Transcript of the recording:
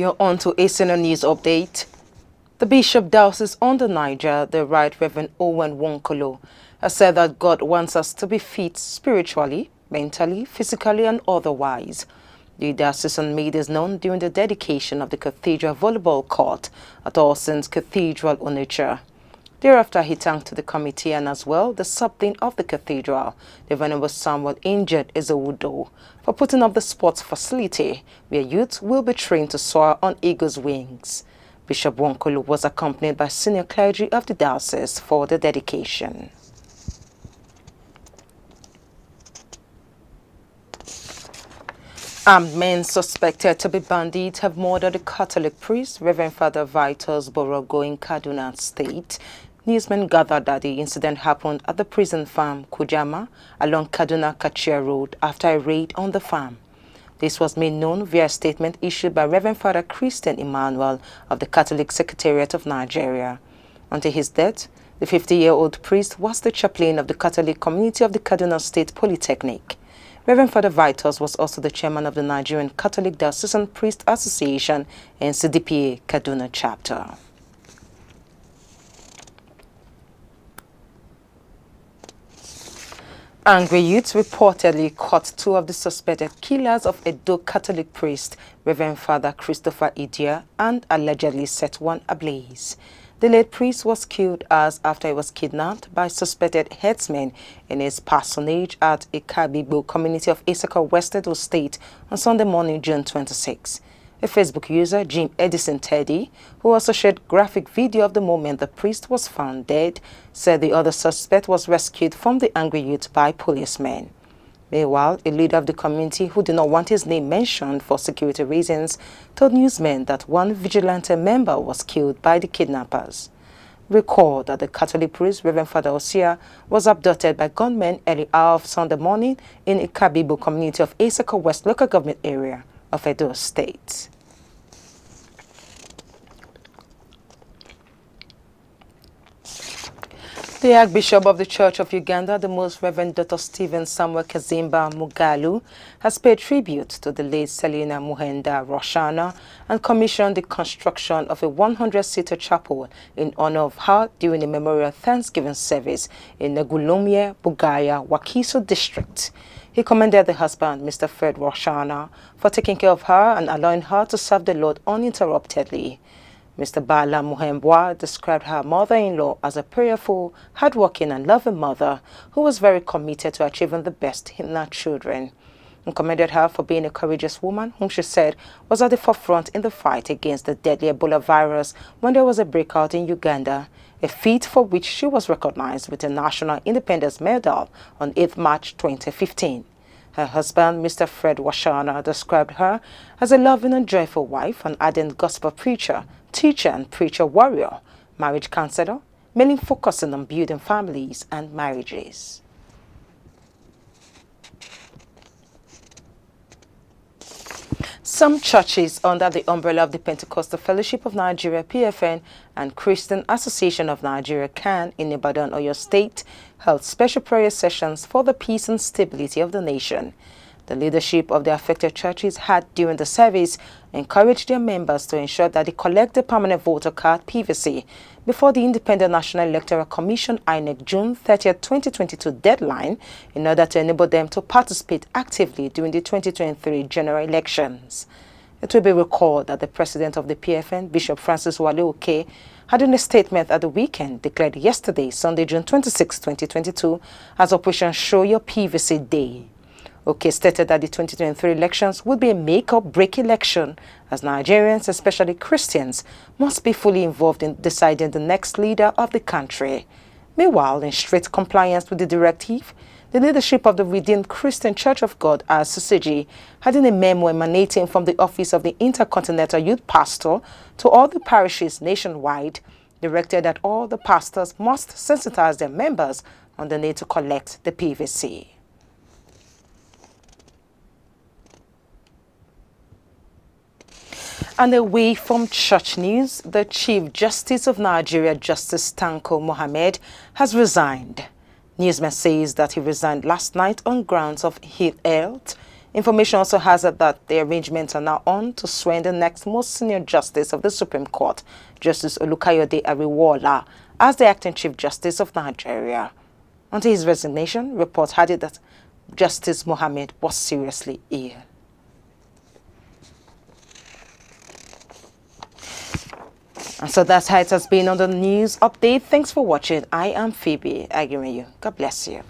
You're on to Acnn News Update. The Bishop Diocese under Niger, the Right Reverend Owen Wonkolo, has said that God wants us to be fit spiritually, mentally, physically and otherwise. The diocesan made this known during the dedication of the Cathedral Volleyball Court at All Saints Cathedral, Onitsha. Thereafter, he thanked the committee and as well the sub-dean of the cathedral, the Venerable Samuel Injured Ezewudo, for putting up the sports facility where youth will be trained to soar on eagle's wings. Bishop Wonkolo was accompanied by senior clergy of the diocese for the dedication. Armed men suspected to be bandits have murdered the Catholic priest, Reverend Father Vitus Borogo in Kaduna State. Newsmen gathered that the incident happened at the prison farm Kujama along Kaduna-Kachia Road after a raid on the farm. This was made known via a statement issued by Reverend Father Christian Emmanuel of the Catholic Secretariat of Nigeria. Until his death, the 50-year-old priest was the chaplain of the Catholic community of the Kaduna State Polytechnic. Reverend Father Vitus was also the chairman of the Nigerian Catholic Diocesan Priest Association and CDPA Kaduna chapter. Angry youths reportedly caught two of the suspected killers of Edo Catholic priest, Reverend Father Christopher Idia, and allegedly set one ablaze. The late priest was killed after he was kidnapped by suspected headsmen in his parsonage at Ikabigbo community of Issaquah, West Edo State on Sunday morning, June 26. A Facebook user, Jim Edison Teddy, who also shared graphic video of the moment the priest was found dead, said the other suspect was rescued from the angry youth by policemen. Meanwhile, a leader of the community who did not want his name mentioned for security reasons told newsmen that one vigilante member was killed by the kidnappers. Recall that the Catholic priest, Reverend Father Osia, was abducted by gunmen early hour of Sunday morning in Ikabibo community of Issaquah West local government area of Edo State. The Archbishop of the Church of Uganda, the Most Reverend Dr. Stephen Samuel Kazimba Mugalu, has paid tribute to the late Selina Muhenda Roshana and commissioned the construction of a 100-seater chapel in honor of her during a memorial Thanksgiving service in Negulumye, Bugaya, Wakiso district. He commended the husband, Mr. Fred Roshana, for taking care of her and allowing her to serve the Lord uninterruptedly. Mr. Bala Muhembwa described her mother-in-law as a prayerful, hardworking and loving mother who was very committed to achieving the best in her children, and commended her for being a courageous woman whom she said was at the forefront in the fight against the deadly Ebola virus when there was a breakout in Uganda, a feat for which she was recognized with a National Independence Medal on 8 March 2015. Her husband, Mr. Fred Washana, described her as a loving and joyful wife, an ardent gospel preacher, teacher and preacher warrior, marriage counselor, mainly focusing on building families and marriages. Some churches under the umbrella of the Pentecostal Fellowship of Nigeria (PFN) and Christian Association of Nigeria (CAN) in Ibadan, Oyo State held special prayer sessions for the peace and stability of the nation. The leadership of the affected churches had, during the service, encouraged their members to ensure that they collect the permanent voter card (PVC) before the Independent National Electoral Commission (INEC) June 30, 2022 deadline in order to enable them to participate actively during the 2023 general elections. It will be recalled that the president of the PFN, Bishop Francis Wale Oke, had in a statement at the weekend declared yesterday, Sunday, June 26, 2022, as Operation Show Your PVC Day. Oke stated that the 2023 elections would be a make-or-break election, as Nigerians, especially Christians, must be fully involved in deciding the next leader of the country. Meanwhile, in strict compliance with the directive, the leadership of the Redeemed Christian Church of God, RCCG, had in a memo emanating from the Office of the Intercontinental Youth Pastor to all the parishes nationwide, directed that all the pastors must sensitize their members on the need to collect the PVC. And away from church news, the Chief Justice of Nigeria, Justice Tanko Mohammed, has resigned. Newsman says that he resigned last night on grounds of health, Information also has it that the arrangements are now on to swear in the next most senior justice of the Supreme Court, Justice Olukayode Ariwola, as the acting Chief Justice of Nigeria. Until his resignation, reports had it that Justice Mohammed was seriously ill. And so that's how it has been on the news update. Thanks for watching. I am Phoebe Agiriyu. God bless you.